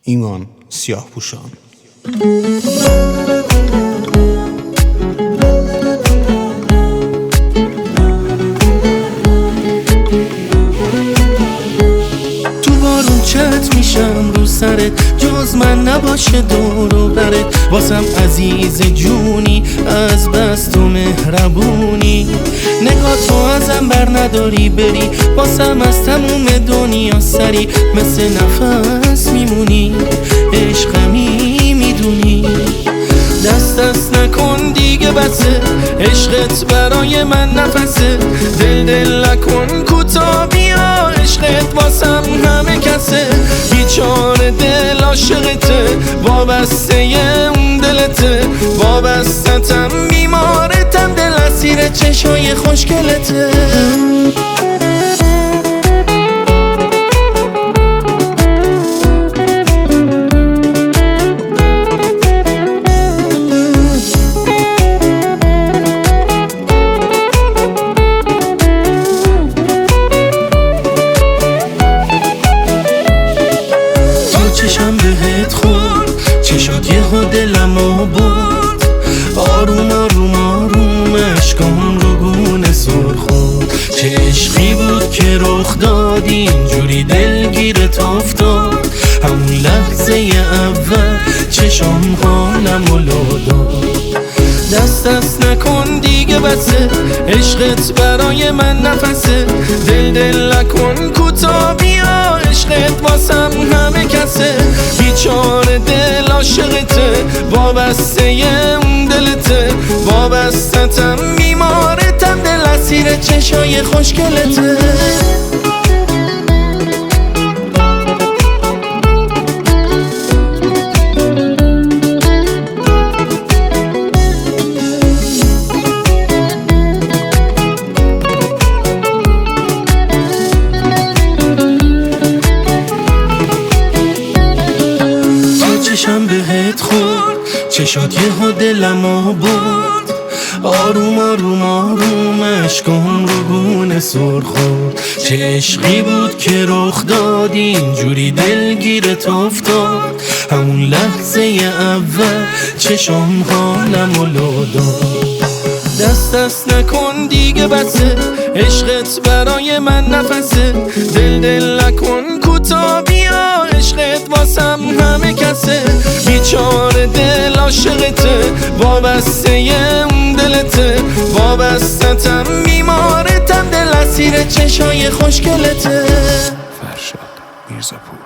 ایمان سیاه‌پوشان. تو بارون چت میشم رو سرت، جز من نباشه دور و برت. واسم عزیز جونی، از بس تو مهربونی. نگاه تو ازم بر نداری بری، واسم از تموم دنیا سری. مثل نفس میمونی، عشقمی میدونی. دست نکن دیگه بسه، عشقت برای من نفسه. دل نکن کوتا بیا، عشقت واسم همه کسه. بیچاره دل عاشقته، وابسته اون دلته. وابستتم بیمارتم، دل اسیر چشای خوشگلته. چشم بهت خورد، چشات یهو دلمو برد. آروم آروم آروم اشکام رو گونه سر خورد. چه عشقی بود که رخ دادی، اینجوری دلگیرت افتاد. همون لحظه اول چشام حالمو لو داد. دست نکن دیگه بسه، عشقت برای من نفسه. دل نکن کوتا بیا، عشقت واسم همه کسه. بیچاره دل عاشقته، وابسته اون دلته. وابستتم بیمارتم، دل اسیر چشای خوشگلته. چشم بهت خورد، چشات یهو دلمو برد. آروم آروم آروم اشکام رو گونه سر خورد. چه عشقی بود که رخ دادی، اینجوری دلگیرت افتاد. همون لحظه اول چشام حالمو لو داد. دست نکن دیگه بسه، عشقت برای من نفسه. دل نکن کوتا بیا، عشقت واسم همه کسه. بیچاره دل عاشقته، وابسته اون دلته. وابستتم بیمارتم، دل اسیر چشای خوشگلته. فرشاد میرزاپور.